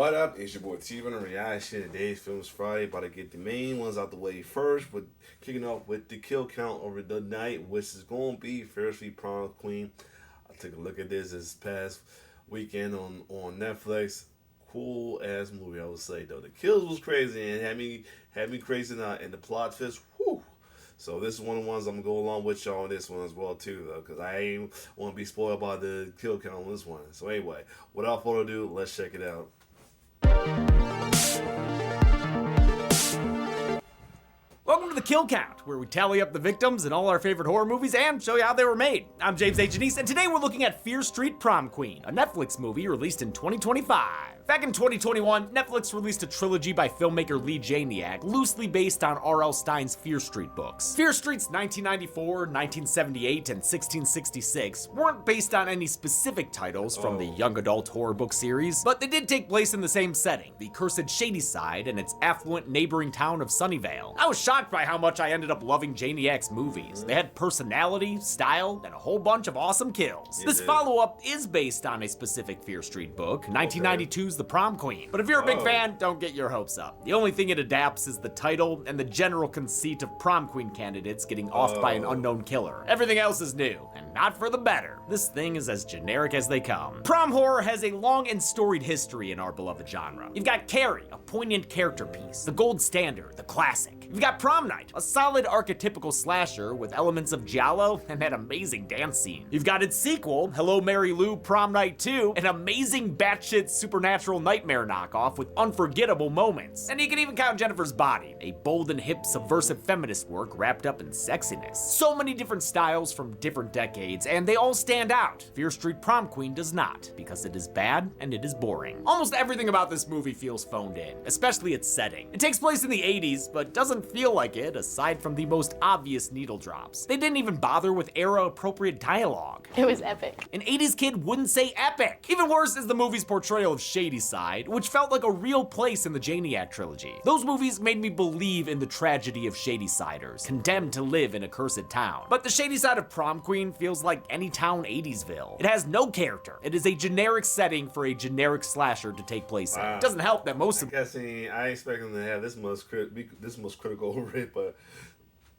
What up? It's your boy T-Run on Reaction. Today's Films Friday. About to get the main ones out the way first. With kicking off with the kill count over the night, which is going to be Fiercely Prom Queen. I took a look at this past weekend on Netflix. Cool ass movie, I would say though. The kills was crazy and had me crazy and the plot fits. Whew. So this is one of the ones I'm gonna go along with y'all on this one as well too, though, because I ain't want to be spoiled by the kill count on this one. So anyway, without further ado, let's check it out. Welcome to the Kill Count, where we tally up the victims in all our favorite horror movies and show you how they were made. I'm James H. Janice, and today we're looking at Fear Street Prom Queen, a Netflix movie released in 2025. Back in 2021, Netflix released a trilogy by filmmaker Lee Janiak, loosely based on R.L. Stine's Fear Street books. Fear Street's 1994, 1978, and 1666 weren't based on any specific titles from the young adult horror book series, but they did take place in the same setting, the cursed Shadyside and its affluent neighboring town of Sunnyvale. I was shocked by how much I ended up loving Janiak's movies. They had personality, style, and a whole bunch of awesome kills. This follow-up is based on a specific Fear Street book, 1992's The Prom Queen. But if you're a big fan, don't get your hopes up. The only thing it adapts is the title and the general conceit of prom queen candidates getting offed by an unknown killer. Everything else is new, and not for the better. This thing is as generic as they come. Prom horror has a long and storied history in our beloved genre. You've got Carrie, a poignant character piece, the gold standard, the classic. You've got Prom Night, a solid archetypical slasher with elements of giallo and that amazing dance scene. You've got its sequel, Hello Mary Lou Prom Night 2, an amazing batshit supernatural nightmare knockoff with unforgettable moments. And you can even count Jennifer's Body, a bold and hip subversive feminist work wrapped up in sexiness. So many different styles from different decades, and they all stand out. Fear Street Prom Queen does not, because it is bad and it is boring. Almost everything about this movie feels phoned in, especially its setting. It takes place in the 80s, but doesn't feel like it aside from the most obvious needle drops. They didn't even bother with era-appropriate dialogue. It was epic. An 80s kid wouldn't say epic. Even worse is the movie's portrayal of Shadyside, which felt like a real place in the Janiak trilogy. Those movies made me believe in the tragedy of Shadysiders, condemned to live in a cursed town. But the Shadyside of Prom Queen feels like any town 80'sville. It has no character. It is a generic setting for a generic slasher to take place in. It doesn't help that most of I expect them to have this most critical over it, but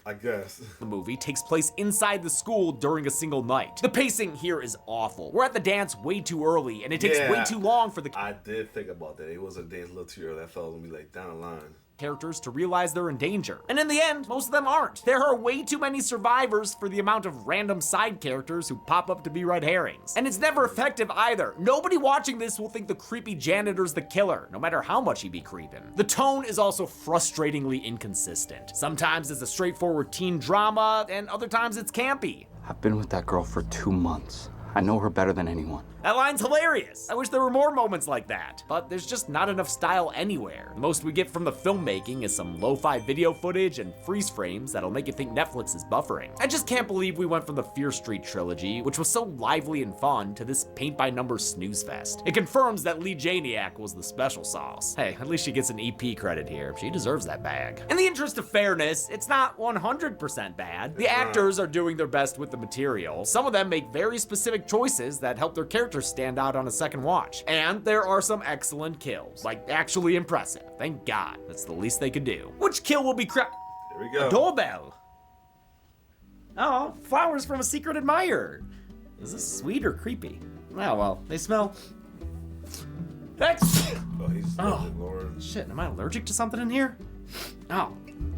I guess. The movie takes place inside the school during a single night. The pacing here is awful. We're at the dance way too early, and it takes way too long for the I did think about that. It was a dance a little too early. I thought it was gonna be like down the line. Characters to realize they're in danger. And in the end, most of them aren't. There are way too many survivors for the amount of random side characters who pop up to be red herrings. And it's never effective either. Nobody watching this will think the creepy janitor's the killer, no matter how much he be creeping. The tone is also frustratingly inconsistent. Sometimes it's a straightforward teen drama, and other times it's campy. I've been with that girl for 2 months. I know her better than anyone. That line's hilarious. I wish there were more moments like that, but there's just not enough style anywhere. The most we get from the filmmaking is some lo-fi video footage and freeze frames that'll make you think Netflix is buffering. I just can't believe we went from the Fear Street trilogy, which was so lively and fun, to this paint-by-numbers snooze fest. It confirms that Lee Janiak was the special sauce. Hey, at least she gets an EP credit here. She deserves that bag. In the interest of fairness, it's not 100% bad. The actors are doing their best with the material. Some of them make very specific choices that help their characters stand out on a second watch. And there are some excellent kills, like actually impressive. Thank God, that's the least they could do. Which kill will be Here we go. A doorbell. Oh, flowers from a secret admirer. Is this sweet or creepy? Oh well, they smell. That's. Lord. Shit, am I allergic to something in here? Oh,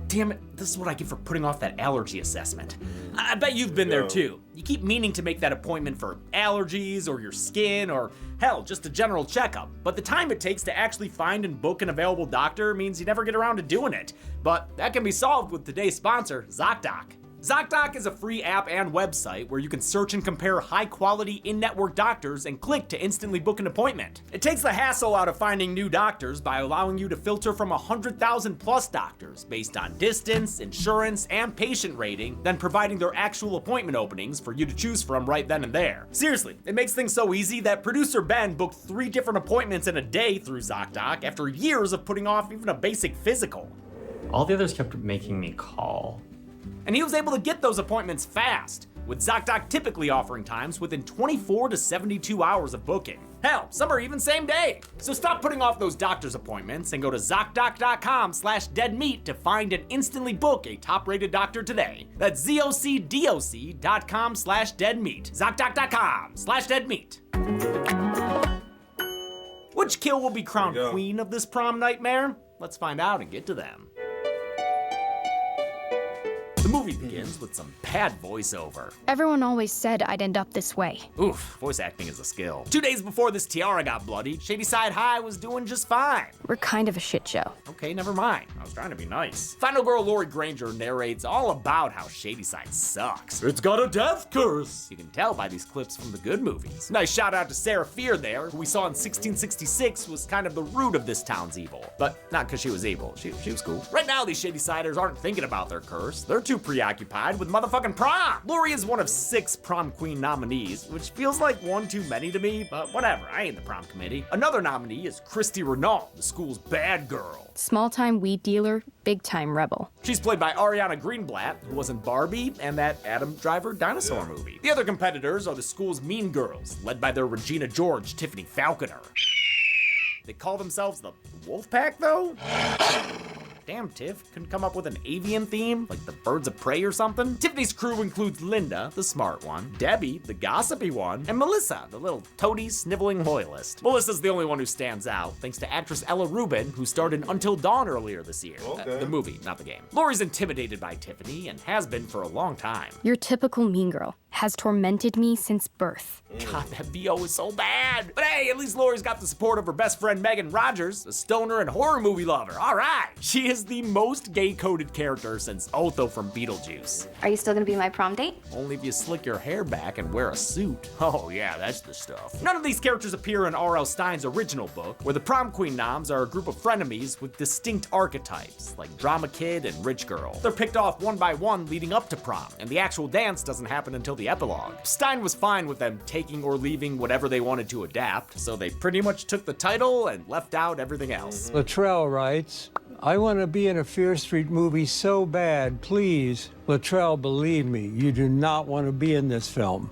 damn it, this is what I get for putting off that allergy assessment. I bet you've been there too. You keep meaning to make that appointment for allergies or your skin or hell, just a general checkup. But the time it takes to actually find and book an available doctor means you never get around to doing it. But that can be solved with today's sponsor, ZocDoc. ZocDoc is a free app and website where you can search and compare high-quality in-network doctors and click to instantly book an appointment. It takes the hassle out of finding new doctors by allowing you to filter from 100,000 plus doctors based on distance, insurance, and patient rating, then providing their actual appointment openings for you to choose from right then and there. Seriously, it makes things so easy that producer Ben booked 3 different appointments in a day through ZocDoc after years of putting off even a basic physical. All the others kept making me call. And he was able to get those appointments fast. with ZocDoc typically offering times within 24 to 72 hours of booking. Hell, some are even same day. So stop putting off those doctor's appointments and go to ZocDoc.com/deadmeat to find and instantly book a top-rated doctor today. That's ZocDoc.com/deadmeat. ZocDoc.com/deadmeat. Which kill will be crowned queen of this prom nightmare? Let's find out and get to them. The movie begins with some bad voiceover. Everyone always said I'd end up this way. Oof, voice acting is a skill. 2 days before this tiara got bloodied, Shadyside High was doing just fine. We're kind of a shit show. Okay, never mind. I was trying to be nice. Final girl Lori Granger narrates all about how Shadyside sucks. It's got a death curse. You can tell by these clips from the good movies. Nice shout out to Sarah Fear there, who we saw in 1666 was kind of the root of this town's evil. But not because she was evil. She was cool. Right now, these Shadysiders aren't thinking about their curse. They're too preoccupied with motherfucking prom. Lori is one of 6 prom queen nominees, which feels like one too many to me, but whatever, I ain't the prom committee. Another nominee is Christy Renault, the school's bad girl. Small-time weed dealer, big-time rebel. She's played by Ariana Greenblatt, who was in Barbie and that Adam Driver dinosaur movie. The other competitors are the school's mean girls, led by their Regina George, Tiffany Falconer. They call themselves the Wolfpack, though? Damn, Tiff, couldn't come up with an avian theme? Like the Birds of Prey or something? Tiffany's crew includes Linda, the smart one, Debbie, the gossipy one, and Melissa, the little toady, sniveling loyalist. Melissa's the only one who stands out, thanks to actress Ella Rubin, who starred in Until Dawn earlier this year. The movie, not the game. Lori's intimidated by Tiffany and has been for a long time. Your typical mean girl has tormented me since birth. God, that BO is so bad. But hey, at least Lori's got the support of her best friend Megan Rogers, a stoner and horror movie lover. All right. She is the most gay-coded character since Otho from Beetlejuice. Are you still gonna be my prom date? Only if you slick your hair back and wear a suit. Oh yeah, that's the stuff. None of these characters appear in R.L. Stein's original book, where the prom queen noms are a group of frenemies with distinct archetypes, like drama kid and rich girl. They're picked off one by one leading up to prom, and the actual dance doesn't happen until the epilogue. Stein was fine with them taking or leaving whatever they wanted to adapt, so they pretty much took the title and left out everything else. Luttrell writes, I want to be in a Fear Street movie so bad, please. Luttrell, believe me, you do not want to be in this film.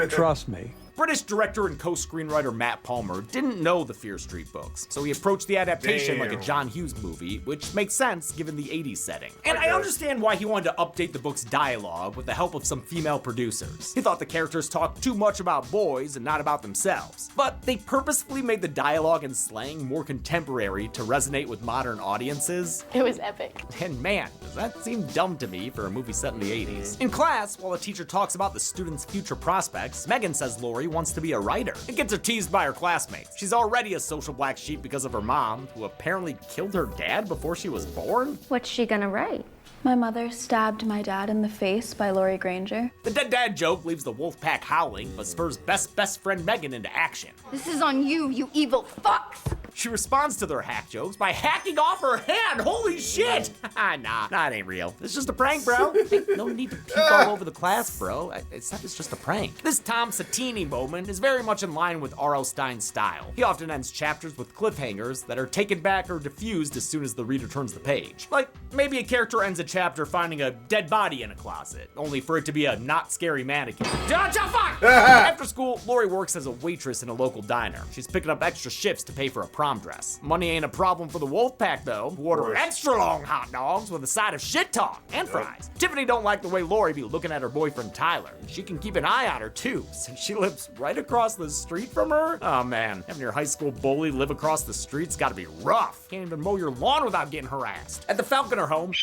Trust me. British director and co-screenwriter Matt Palmer didn't know the Fear Street books, so he approached the adaptation like a John Hughes movie, which makes sense given the 80s setting. And I understand why he wanted to update the book's dialogue with the help of some female producers. He thought the characters talked too much about boys and not about themselves. But they purposefully made the dialogue and slang more contemporary to resonate with modern audiences. It was epic. And man, does that seem dumb to me for a movie set in the 80s. In class, while a teacher talks about the students' future prospects, Megan says Lori wants to be a writer. It gets her teased by her classmates. She's already a social black sheep because of her mom, who apparently killed her dad before she was born. What's she gonna write? My mother stabbed my dad in the face by Lori Granger. The dead dad joke leaves the wolf pack howling, but spurs best friend Megan into action. This is on you, you evil fucks! She responds to their hack jokes by hacking off her hand. Holy shit! Nah, it ain't real. It's just a prank, bro. Hey, no need to puke all over the class, bro. It's just a prank. This Tom Satini moment is very much in line with R.L. Stein's style. He often ends chapters with cliffhangers that are taken back or diffused as soon as the reader turns the page. Like, maybe a character ends a chapter finding a dead body in a closet, only for it to be a not scary mannequin. Fuck! After school, Lori works as a waitress in a local diner. She's picking up extra shifts to pay for a prom dress. Money ain't a problem for the wolf pack though, who order extra long hot dogs with a side of shit talk and fries. Tiffany don't like the way Lori be looking at her boyfriend Tyler. She can keep an eye on her too, since she lives right across the street from her. Oh man, having your high school bully live across the street's gotta be rough. Can't even mow your lawn without getting harassed. At the Falconer home,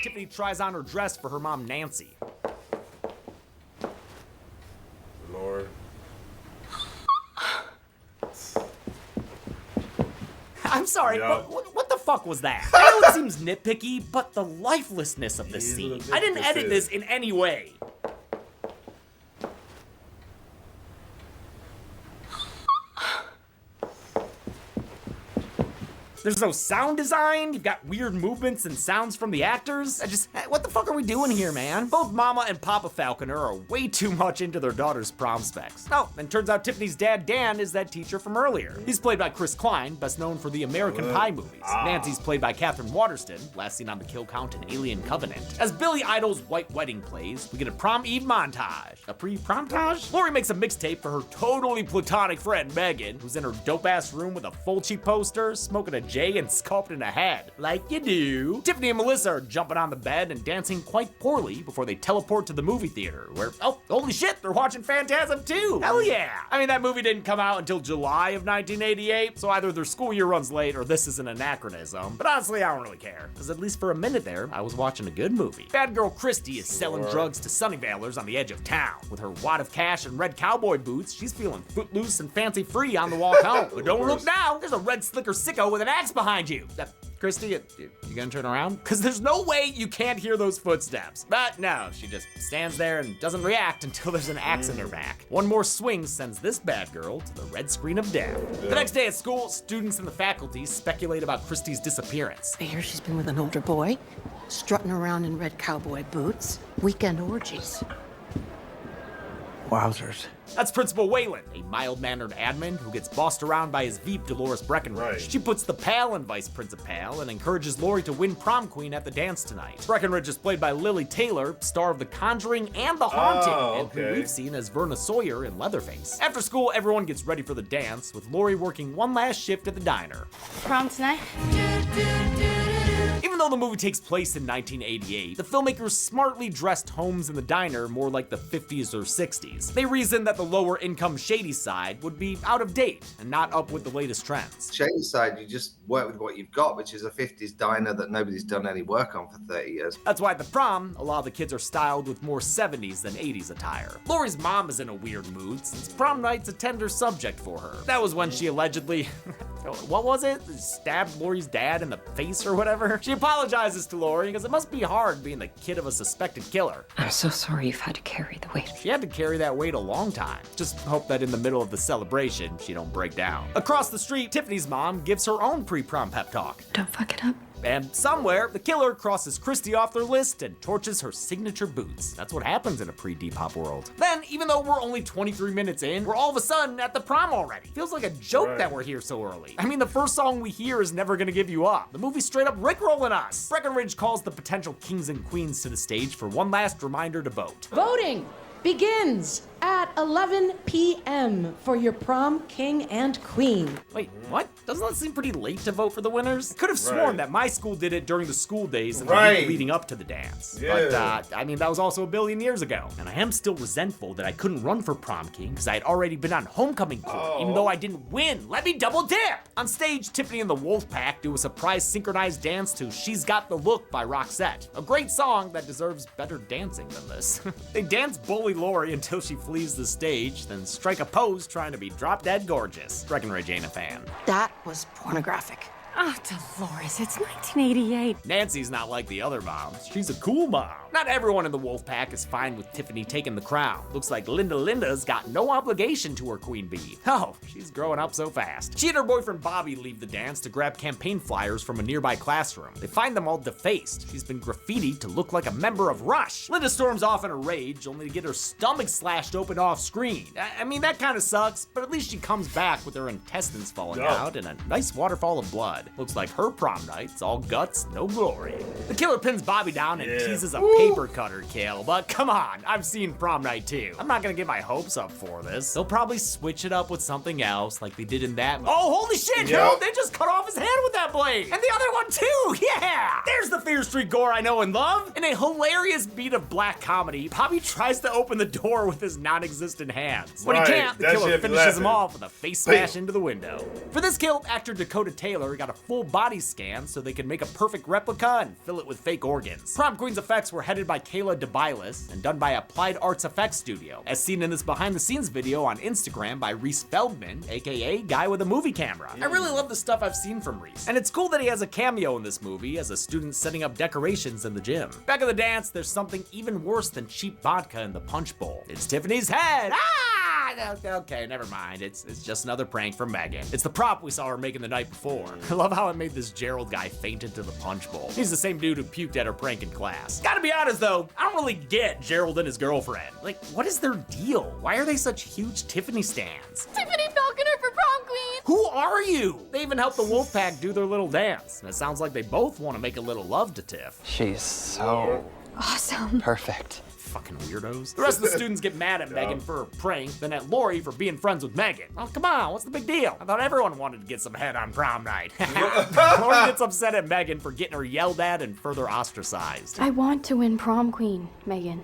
Tiffany tries on her dress for her mom Nancy. Lord. I'm sorry, but what the fuck was that? I know it seems nitpicky, but the lifelessness of this scene. I didn't edit this in any way. There's no sound design, you've got weird movements and sounds from the actors. What the fuck are we doing here, man? Both Mama and Papa Falconer are way too much into their daughter's prom specs. Oh, and turns out Tiffany's dad, Dan, is that teacher from earlier. He's played by Chris Klein, best known for the American Pie movies. Nancy's played by Catherine Waterston, last seen on the kill count in Alien Covenant. As Billy Idol's White Wedding plays, we get a prom eve montage. A pre-prom-tage? Lori makes a mixtape for her totally platonic friend, Megan, who's in her dope-ass room with a Fulci poster, smoking a J and sculpting a head. Like you do. Tiffany and Melissa are jumping on the bed and dancing quite poorly before they teleport to the movie theater, where, oh, holy shit, they're watching Phantasm 2! Hell yeah! I mean, that movie didn't come out until July of 1988, so either their school year runs late or this is an anachronism. But honestly, I don't really care, because at least for a minute there, I was watching a good movie. Bad girl Christy is selling drugs to Sunnyvalers on the edge of town. With her wad of cash and red cowboy boots, she's feeling footloose and fancy-free on the walk home. But don't look now, there's a red slicker sicko with an axe behind you. Christy, you gonna turn around? Because there's no way you can't hear those footsteps. But no, she just stands there and doesn't react until there's an axe in her back. One more swing sends this bad girl to the red screen of death. The next day at school, students and the faculty speculate about Christy's disappearance. I hear she's been with an older boy, strutting around in red cowboy boots, weekend orgies. Wowzers. That's Principal Whalen, a mild-mannered admin who gets bossed around by his Veep, Dolores Breckenridge. Right. She puts the pal in vice principal and encourages Lori to win prom queen at the dance tonight. Breckenridge is played by Lily Taylor, star of The Conjuring and The Haunting, and who we've seen as Verna Sawyer in Leatherface. After school, everyone gets ready for the dance, with Lori working one last shift at the diner. Prom tonight? Even though the movie takes place in 1988, the filmmakers smartly dressed homes in the diner more like the 50s or 60s. They reasoned that the lower income shady side would be out of date and not up with the latest trends. Shady side, you just work with what you've got, which is a 50s diner that nobody's done any work on for 30 years. That's why at the prom, a lot of the kids are styled with more 70s than 80s attire. Lori's mom is in a weird mood since prom night's a tender subject for her. That was when she allegedly, what was it? Stabbed Lori's dad in the face or whatever? She apologizes to Lori because it must be hard being the kid of a suspected killer. I'm so sorry you've had to carry the weight. She had to carry that weight a long time. Just hope that in the middle of the celebration, she don't break down. Across the street, Tiffany's mom gives her own pre-prom pep talk. Don't fuck it up. And somewhere, the killer crosses Christy off their list and torches her signature boots. That's what happens in a pre-Depop world. Then, even though we're only 23 minutes in, we're all of a sudden at the prom already. Feels like a joke that we're here so early. I mean, the first song we hear is Never Gonna Give You Up. The movie's straight up rickrolling us. Breckenridge calls the potential kings and queens to the stage for one last reminder to vote. Voting begins at 11 p.m. for your prom king and queen. Wait, what? Doesn't that seem pretty late to vote for the winners? I could have sworn that my school did it during the school days and the week leading up to the dance. But, I mean, that was also a billion years ago. And I am still resentful that I couldn't run for prom king because I had already been on homecoming court, even though I didn't win. Let me double dip! On stage, Tiffany and the Wolfpack do a surprise synchronized dance to She's Got the Look by Roxette. A great song that deserves better dancing than this. They dance bully Lori until she flees the stage, then strike a pose trying to be drop dead gorgeous. Breckenridge ain't a fan. That was pornographic. Oh, Dolores, it's 1988. Nancy's not like the other moms. She's a cool mom. Not everyone in the Wolfpack is fine with Tiffany taking the crown. Looks like Linda's got no obligation to her queen bee. Oh, she's growing up so fast. She and her boyfriend Bobby leave the dance to grab campaign flyers from a nearby classroom. They find them all defaced. She's been graffitied to look like a member of Rush. Linda storms off in a rage, only to get her stomach slashed open off screen. I mean, that kind of sucks, but at least she comes back with her intestines falling out and a nice waterfall of blood. Looks like her prom night's all guts, no glory. The killer pins Bobby down and teases a paper cutter kill, but come on, I've seen Prom Night too. I'm not gonna get my hopes up for this. They'll probably switch it up with something else like they did in that. Oh, holy shit, dude! They just cut off his hand with that blade! And the other one too, yeah! There's the Fear Street gore I know and love. In a hilarious beat of black comedy, Bobby tries to open the door with his non-existent hands. When he can't, the killer finishes him off with a face smash into the window. For this kill, actor Dakota Taylor got a full body scan so they could make a perfect replica and fill it with fake organs. Prom Queen's effects were headed by Kayla DeBilis and done by Applied Arts Effects Studio, as seen in this behind-the-scenes video on Instagram by Reese Feldman, aka Guy with a Movie Camera. I really love the stuff I've seen from Reese, and it's cool that he has a cameo in this movie as a student setting up decorations in the gym. Back at the dance, there's something even worse than cheap vodka in the punch bowl. It's Tiffany's head! Ah! Okay, never mind. It's just another prank from Megan. It's the prop we saw her making the night before. I love how it made this Gerald guy faint into the punch bowl. He's the same dude who puked at her prank in class. Gotta be honest though, I don't really get Gerald and his girlfriend. Like, what is their deal? Why are they such huge Tiffany stans? Tiffany Falconer for prom queen! Who are you? They even helped the Wolfpack do their little dance. And it sounds like they both want to make a little love to Tiff. She's so Awesome. perfect. Fucking weirdos. The rest of the students get mad at Megan for her prank, then at Lori for being friends with Megan. Oh, come on, what's the big deal? I thought everyone wanted to get some head on prom night. Lori gets upset at Megan for getting her yelled at and further ostracized. I want to win prom queen, Megan.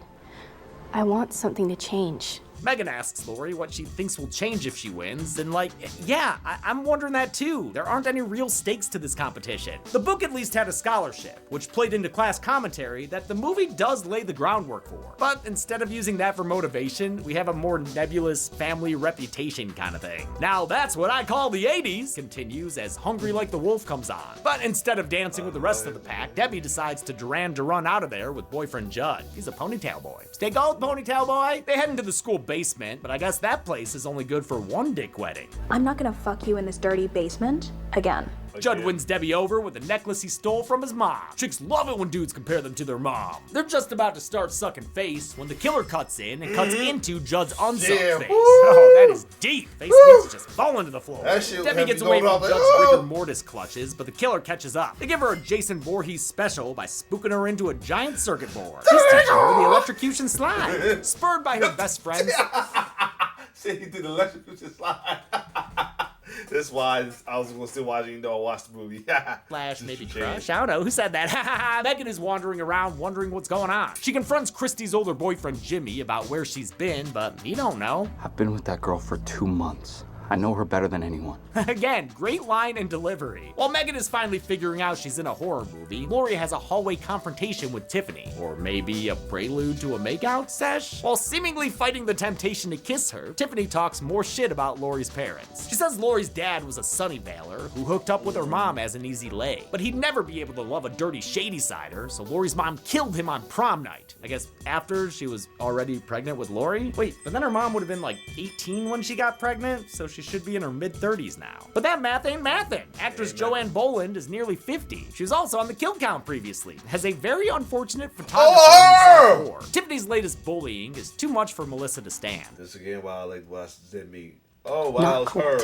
I want something to change. Megan asks Lori what she thinks will change if she wins, and like, yeah, I'm wondering that too. There aren't any real stakes to this competition. The book at least had a scholarship, which played into class commentary that the movie does lay the groundwork for. But instead of using that for motivation, we have a more nebulous family reputation kind of thing. Now that's what I call the 80s, continues as Hungry Like the Wolf comes on. But instead of dancing with the rest of the pack, Debbie decides to Duran run out of there with boyfriend Judd. He's a ponytail boy. Stay gold, ponytail boy! They head into the school basement, but I guess that place is only good for one dick wedding. I'm not gonna fuck you in this dirty basement again. Judd wins Debbie over with a necklace he stole from his mom. Chicks love it when dudes compare them to their mom. They're just about to start sucking face when the killer cuts in and cuts into Judd's unsucked face. Oh, that is deep. Face meats just falling to the floor. Debbie gets away from Judd's rigor mortis clutches, but the killer catches up. They give her a Jason Voorhees special by spooking her into a giant circuit board. He's teaching her the electrocution slide. Spurred by her best friends. See, he did the electrocution slide. That's why I was gonna still watching, I watched the movie. Slash maybe crush. I don't know. Who said that? Megan is wandering around wondering what's going on. She confronts Christy's older boyfriend Jimmy about where she's been, but he don't know. I've been with that girl for 2 months. I know her better than anyone. Again, great line and delivery. While Megan is finally figuring out she's in a horror movie, Lori has a hallway confrontation with Tiffany. Or maybe a prelude to a makeout sesh? While seemingly fighting the temptation to kiss her, Tiffany talks more shit about Lori's parents. She says Lori's dad was a Sunnyvaler who hooked up with her mom as an easy lay. But he'd never be able to love a dirty shady sider, so Lori's mom killed him on prom night. I guess after she was already pregnant with Lori? Wait, but then her mom would have been like 18 when she got pregnant, so she should be in her mid-30s now. But that math ain't mathin'. Actress Joanne Boland is nearly 50. She was also on the Kill Count previously. Has a very unfortunate photographer. Tiffany's latest bullying is too much for Melissa to stand. This again, why I like watching me. Oh wow, it's her.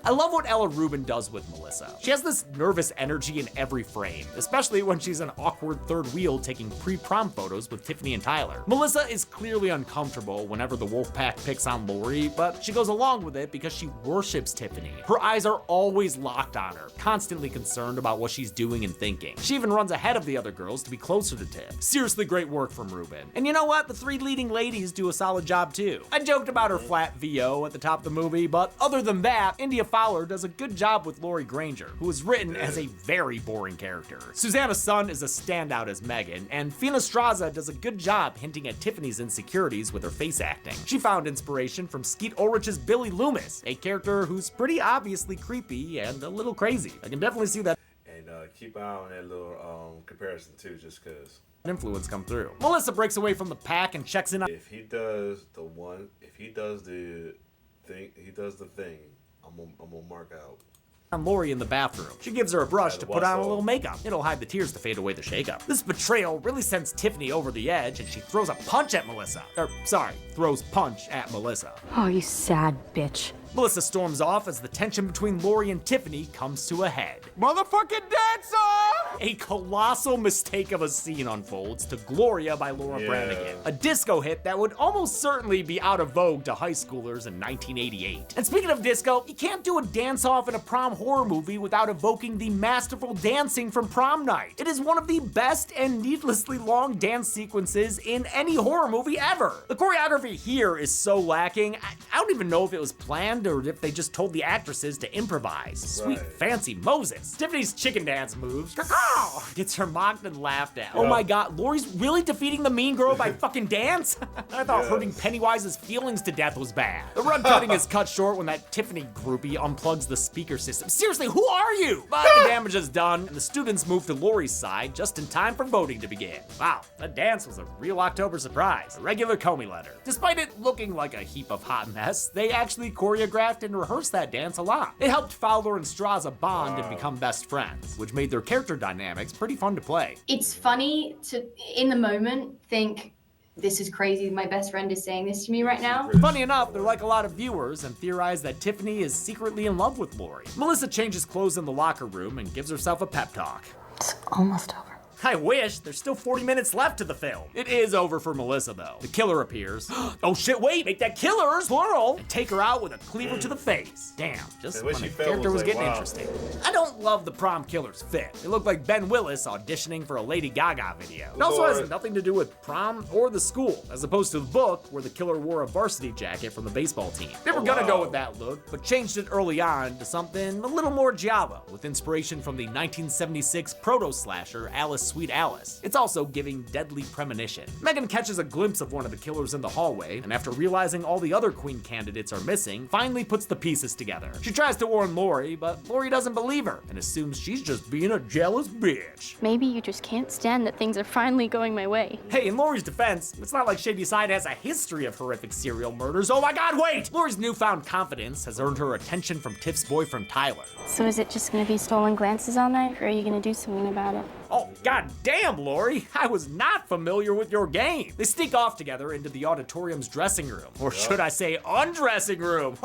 I love what Ella Rubin does with Melissa. She has this nervous energy in every frame, especially when she's an awkward third wheel taking pre-prom photos with Tiffany and Tyler. Melissa is clearly uncomfortable whenever the Wolfpack picks on Lori, but she goes along with it because she worships Tiffany. Her eyes are always locked on her, constantly concerned about what she's doing and thinking. She even runs ahead of the other girls to be closer to Tiff. Seriously great work from Rubin. And you know what? The three leading ladies do a solid job too. I joked about her flat VO at the top of the movie, but other than that, India Fowler does a good job with Lori Granger, who is written as a very boring character. Susanna Sun is a standout as Megan, and Fina Straza does a good job hinting at Tiffany's insecurities with her face acting. She found inspiration from Skeet Ulrich's Billy Loomis, a character who's pretty obviously creepy and a little crazy. I can definitely see that. And keep an eye on that little comparison too, just cause influence come through. Melissa breaks away from the pack and checks in on. If he does the thing, I'm gonna mark out on Lori in the bathroom. She gives her a brush to put on a little makeup. It'll hide the tears to fade away the shakeup. This betrayal really sends Tiffany over the edge, and she throws a punch at Melissa. Throws punch at Melissa. Oh, you sad bitch. Melissa storms off as the tension between Lori and Tiffany comes to a head. Motherfucking dance off! A colossal mistake of a scene unfolds to Gloria by Laura Branigan, a disco hit that would almost certainly be out of vogue to high schoolers in 1988. And speaking of disco, you can't do a dance-off in a prom horror movie without evoking the masterful dancing from Prom Night. It is one of the best and needlessly long dance sequences in any horror movie ever. The choreography here is so lacking, I don't even know if it was planned or if they just told the actresses to improvise. Sweet fancy Moses. Tiffany's chicken dance moves gets her mocked and laughed at. Oh my god, Laurie's really defeating the mean girl by fucking dance? I thought hurting Pennywise's feelings to death was bad. The rug cutting is cut short when that Tiffany groupie unplugs the speaker system. Seriously, who are you? But the damage is done, and the students move to Laurie's side just in time for voting to begin. Wow, that dance was a real October surprise. A regular Comey letter. Despite it looking like a heap of hot mess, they actually choreographed and rehearsed that dance a lot. It helped Fowler and Straza bond and become best friends, which made their character dynamics pretty fun to play. It's funny to, in the moment, think, this is crazy, my best friend is saying this to me right now. Funny enough, they're like a lot of viewers and theorize that Tiffany is secretly in love with Laurie. Melissa changes clothes in the locker room and gives herself a pep talk. It's almost over. I wish. There's still 40 minutes left to the film. It is over for Melissa, though. The killer appears. Oh shit, wait, make that killers, plural, and take her out with a cleaver to the face. Damn, just when the character was getting interesting. I don't love the prom killer's fit. They look like Ben Willis auditioning for a Lady Gaga video. It also has nothing to do with prom or the school, as opposed to the book where the killer wore a varsity jacket from the baseball team. They were gonna go with that look, but changed it early on to something a little more giallo, with inspiration from the 1976 proto-slasher Alice Sweet Alice. It's also giving deadly premonition. Megan catches a glimpse of one of the killers in the hallway, and after realizing all the other queen candidates are missing, finally puts the pieces together. She tries to warn Laurie, but Laurie doesn't believe her, and assumes she's just being a jealous bitch. Maybe you just can't stand that things are finally going my way. Hey, in Laurie's defense, it's not like Shady Side has a history of horrific serial murders. Oh my god, wait! Laurie's newfound confidence has earned her attention from Tiff's boyfriend, Tyler. So is it just gonna be stolen glances all night, or are you gonna do something about it? Oh, god damn, Laurie! I was not familiar with your game. They sneak off together into the auditorium's dressing room. Or should I say, undressing room.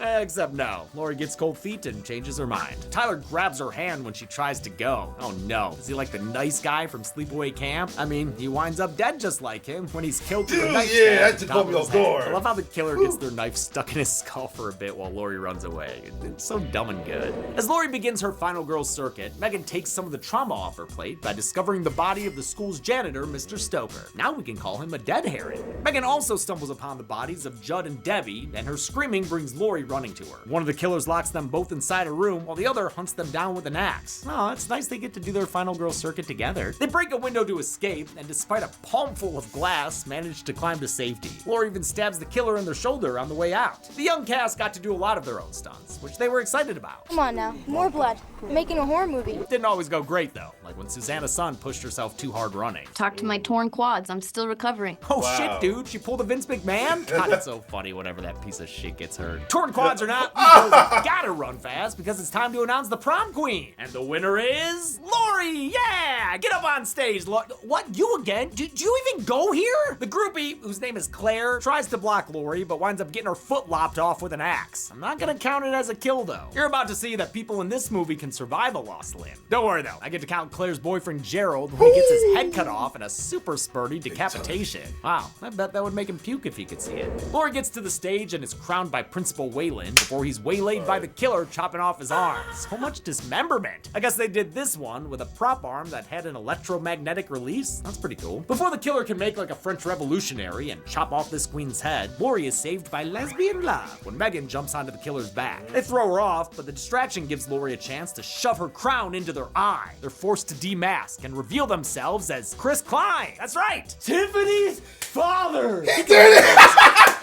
Except no. Laurie gets cold feet and changes her mind. Tyler grabs her hand when she tries to go. Oh no. Is he like the nice guy from Sleepaway Camp? I mean, he winds up dead just like him when he's killed with a knife. Yeah, that just caught me off guard. I love how the killer gets their knife stuck in his skull for a bit while Laurie runs away. It's so dumb and good. As Laurie begins her final girls circuit, Megan takes some of the trauma off her plate by discovering the body of the school's janitor, Mr. Stoker. Now we can call him a dead herring. Megan also stumbles upon the bodies of Judd and Debbie, and her screaming brings Laurie running to her. One of the killers locks them both inside a room, while the other hunts them down with an axe. Oh, it's nice they get to do their final girl circuit together. They break a window to escape, and despite a palmful of glass, manage to climb to safety. Laurie even stabs the killer in the shoulder on the way out. The young cast got to do a lot of their own stunts, which they were excited about. Come on now, more blood. Making a horror movie. Didn't always go great though, like when Susanna Sun pushed herself too hard running. Talk to my torn quads. I'm still recovering. Oh shit, dude, she pulled a Vince McMahon? God, it's so funny whenever that piece of shit gets hurt. Torn quads or not, we gotta run fast because it's time to announce the prom queen. And the winner is Laurie! Yeah! Get up on stage, What, you again? Did you even go here? The groupie, whose name is Claire, tries to block Laurie, but winds up getting her foot lopped off with an axe. I'm not gonna count it as a kill though. You're about to see that people in this movie can survive a lost limb. Don't worry though, I get to count Claire's boyfriend Gerald when he gets his head cut off in a super spurty decapitation. Wow, I bet that would make him puke if he could see it. Laurie gets to the stage and is crowned by Principal Wayland before he's waylaid by the killer chopping off his arm. So much dismemberment. I guess they did this one with a prop arm that had an electromagnetic release. That's pretty cool. Before the killer can make like a French revolutionary and chop off this queen's head, Laurie is saved by lesbian love when Megan jumps onto the killer's back. They throw her off, but the distraction gives Laurie a chance to shove her crown into their eye. They're forced to demask and reveal themselves as Chris Klein. That's right, Tiffany's father. He did it!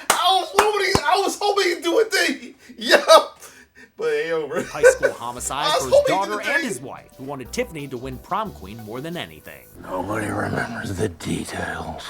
I was hoping he'd do a thing. Yup. But it ain't over. High school homicide for his daughter and his wife, who wanted Tiffany to win prom queen more than anything. Nobody remembers the details.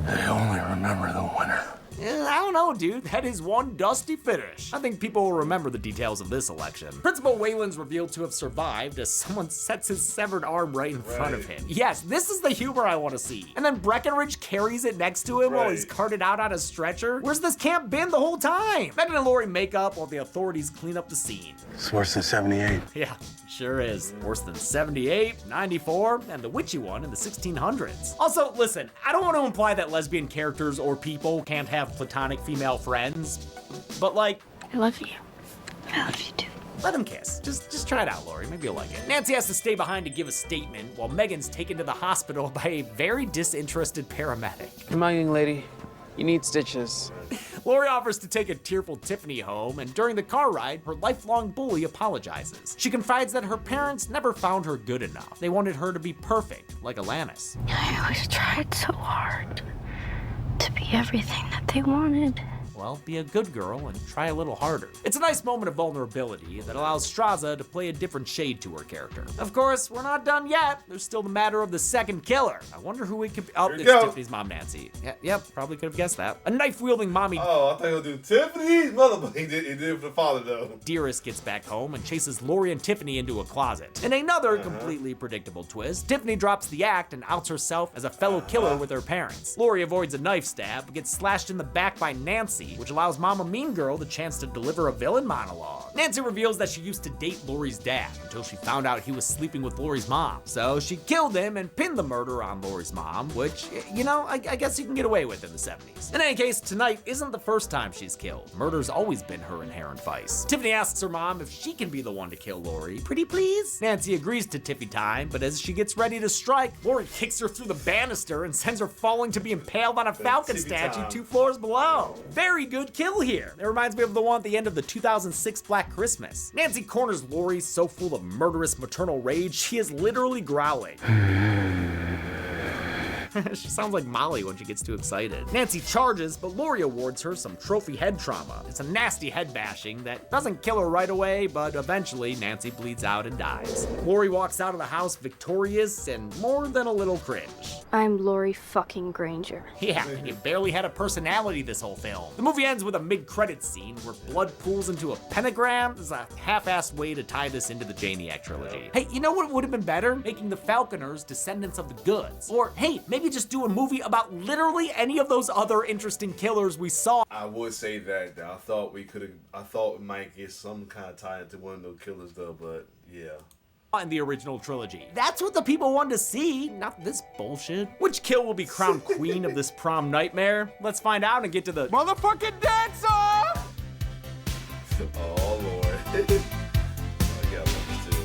They only remember the winner. I don't know, dude. That is one dusty finish. I think people will remember the details of this election. Principal Wayland's revealed to have survived as someone sets his severed arm right in front of him. Yes, this is the humor I want to see. And then Breckenridge carries it next to him while he's carted out on a stretcher. Where's this camp been the whole time? Megan and Laurie make up while the authorities clean up the scene. It's worse than 78. Yeah, sure is. Worse than 78, 94, and the witchy one in the 1600s. Also, listen, I don't want to imply that lesbian characters or people can't have platonic female friends, but like, I love you. I love you too. Let them kiss. Just try it out, Laurie. Maybe you'll like it. Nancy has to stay behind to give a statement while Megan's taken to the hospital by a very disinterested paramedic. Come on, young lady. You need stitches. Lori offers to take a tearful Tiffany home, and during the car ride, her lifelong bully apologizes. She confides that her parents never found her good enough. They wanted her to be perfect, like Alanis. I always tried so hard to be everything that they wanted. Well, be a good girl and try a little harder. It's a nice moment of vulnerability that allows Straza to play a different shade to her character. Of course, we're not done yet. There's still the matter of the second killer. I wonder who it could be. Oh, it's Tiffany's mom, Nancy. Yep, probably could have guessed that. A knife-wielding mommy. Oh, I thought he was doing Tiffany's mother, but he did it for the father, though. Dearest gets back home and chases Lori and Tiffany into a closet. In another completely predictable twist, Tiffany drops the act and outs herself as a fellow killer with her parents. Lori avoids a knife stab, but gets slashed in the back by Nancy, which allows Mama Mean Girl the chance to deliver a villain monologue. Nancy reveals that she used to date Lori's dad until she found out he was sleeping with Lori's mom. So she killed him and pinned the murder on Lori's mom, which, you know, I guess you can get away with in the 70s. In any case, tonight isn't the first time she's killed. Murder's always been her inherent vice. Tiffany asks her mom if she can be the one to kill Lori. Pretty please? Nancy agrees to Tiffy time, but as she gets ready to strike, Lori kicks her through the banister and sends her falling to be impaled on a falcon statue 2 floors below. Very good kill here. It reminds me of the one at the end of the 2006 Black Christmas. Nancy corners Lori so full of murderous maternal rage, she is literally growling. She sounds like Molly when she gets too excited. Nancy charges, but Lori awards her some trophy head trauma. It's a nasty head bashing that doesn't kill her right away, but eventually Nancy bleeds out and dies. Lori walks out of the house victorious and more than a little cringe. I'm Lori fucking Granger. Yeah, and you barely had a personality this whole film. The movie ends with a mid-credits scene where blood pools into a pentagram. This is a half-assed way to tie this into the Janiac trilogy. Hey, you know what would have been better? Making the Falconers descendants of the goods. Or, hey, maybe just do a movie about literally any of those other interesting killers we saw. I would say that I thought we might get some kind of tie into one of those killers though, but yeah. In the original trilogy. That's what the people wanted to see, not this bullshit. Which kill will be crowned queen of this prom nightmare? Let's find out and get to the motherfucking dance off! Oh Lord. I got one too.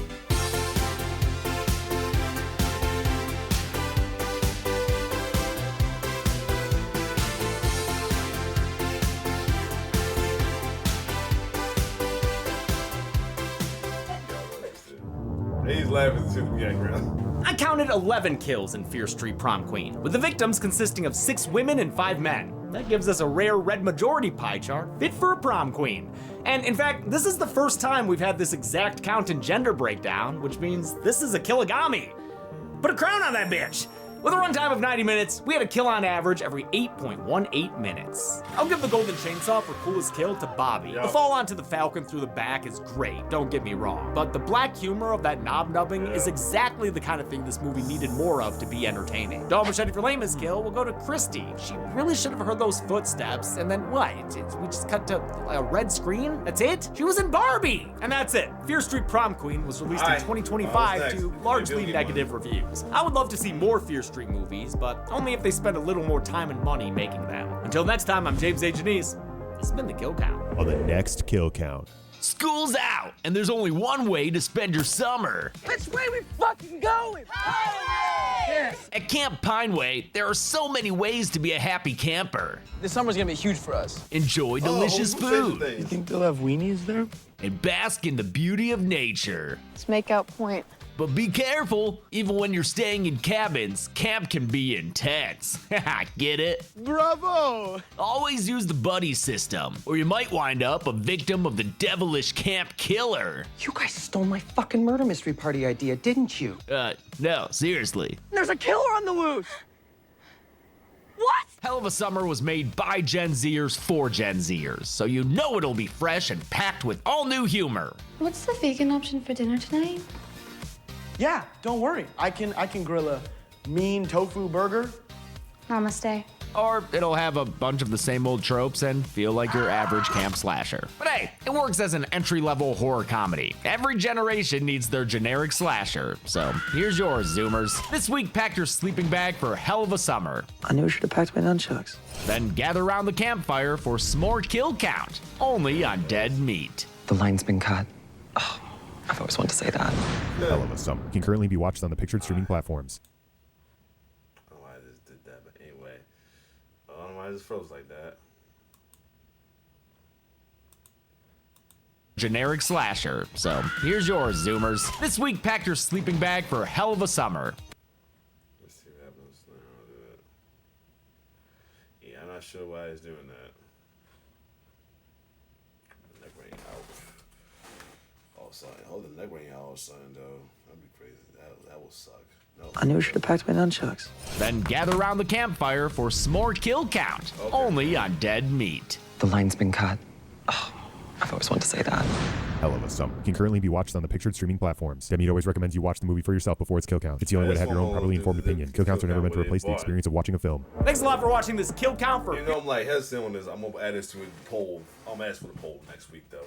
He's laughing to the background. I counted 11 kills in Fear Street Prom Queen, with the victims consisting of 6 women and 5 men. That gives us a rare red majority pie chart fit for a prom queen. And in fact, this is the first time we've had this exact count and gender breakdown, which means this is a killigami. Put a crown on that bitch. With a runtime of 90 minutes, we had a kill on average every 8.18 minutes. I'll give the golden chainsaw for coolest kill to Bobby. Yep. The fall onto the Falcon through the back is great, don't get me wrong. But the black humor of that knob nubbing is exactly the kind of thing this movie needed more of to be entertaining. Dog machete for lamest kill will go to Christy. She really should have heard those footsteps, and then what? We just cut to a red screen? That's it? She was in Barbie! And that's it. Fear Street Prom Queen was released in 2025 to largely negative reviews. I would love to see more Fear Street movies, but only if they spend a little more time and money making them. Until next time, I'm James A. Janice. This has been the Kill Count. On the next Kill Count. School's out, and there's only one way to spend your summer. Which way we fucking going? Yes. At Camp Pineway, there are so many ways to be a happy camper. This summer's gonna be huge for us. Enjoy delicious food. You think they'll have weenies there? And bask in the beauty of nature. Let's make out point. But be careful, even when you're staying in cabins, camp can be intense. Get it? Bravo! Always use the buddy system, or you might wind up a victim of the devilish camp killer. You guys stole my fucking murder mystery party idea, didn't you? No, seriously. There's a killer on the loose! What? Hell of a Summer was made by Gen Zers for Gen Zers, so you know it'll be fresh and packed with all new humor. What's the vegan option for dinner tonight? Yeah, don't worry. I can grill a mean tofu burger. Namaste. Or it'll have a bunch of the same old tropes and feel like your average camp slasher. But hey, it works as an entry-level horror comedy. Every generation needs their generic slasher. So here's yours, Zoomers. This week, pack your sleeping bag for Hell of a Summer. I knew I should have packed my nunchucks. Then gather around the campfire for s'more kill count, only on Dead Meat. The line's been cut. Oh, I've always wanted to say that. Hell of a Summer can currently be watched on the pictured streaming platforms. I don't know why I just did that, but anyway. I don't know why I just froze like that. generic slasher. So here's yours, Zoomers. This week, pack your sleeping bag for a hell of a summer. Let's see what happens now. I'll do it. Yeah, I'm not sure why he's doing that. The neck ring out. Oh, son. Hold the neck ring out, son, though. That'd be crazy. That will suck. No. I knew I should have packed my nunchucks. Then gather around the campfire for some more kill count, only on Dead Meat. The line's been cut. Oh, I've always wanted to say that. Hell of a summer. Can currently be watched on the pictured streaming platforms. Dead Meat always recommends you watch the movie for yourself before its kill count. It's the only way to have your own properly informed opinion. Kill counts are never meant to replace the experience of watching a film. Thanks a lot for watching this kill count for. You know, I'm like hesitant on this. I'm gonna add this to a poll. I'm gonna ask for the poll next week, though.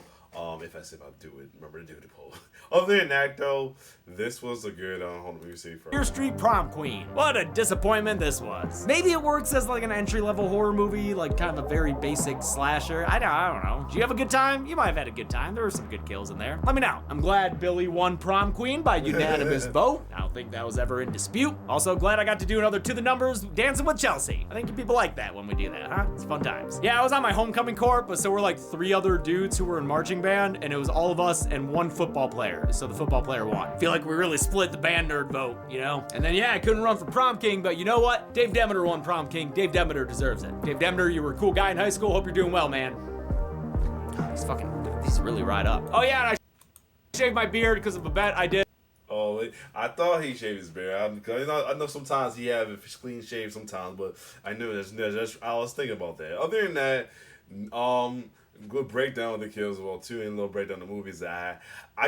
If I say I'll do it, remember to do the poll. Other than that, though, this was a good. Hold on, let me see first. Fear Street Prom Queen. What a disappointment this was. Maybe it works as like an entry-level horror movie, like kind of a very basic slasher. I don't know. Did you have a good time? You might have had a good time. There were some good kills in there. Let me know. I'm glad Billy won Prom Queen by unanimous vote. I don't think that was ever in dispute. Also glad I got to do another To the Numbers Dancing with Chelsea. I think people like that when we do that, huh? It's fun times. Yeah, I was on my homecoming court, but so we're like 3 other dudes who were in marching band, and it was all of us and 1 football player. So the football player won. Feel like we really split the band nerd vote, you know? And then yeah, I couldn't run for Prom King, but you know what? Dave Demeter won Prom King. Dave Demeter deserves it. Dave Demeter, you were a cool guy in high school. Hope you're doing well, man. Oh, these really ride up. Oh yeah, and I shaved my beard because of a bet I did. Oh, I thought he shaved his beard. I know sometimes he have a clean shave sometimes, but I knew I was thinking about that. Other than that, good breakdown of the kills, well, too, and a little breakdown of the movies. I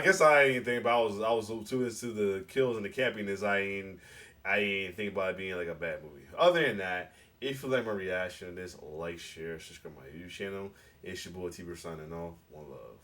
guess I didn't think about. I was too into the kills and the campiness. I ain't think about it being like a bad movie. Other than that, if you like my reaction to this, like, share, subscribe to my YouTube channel. It's your boy T-Bird signing off. One love.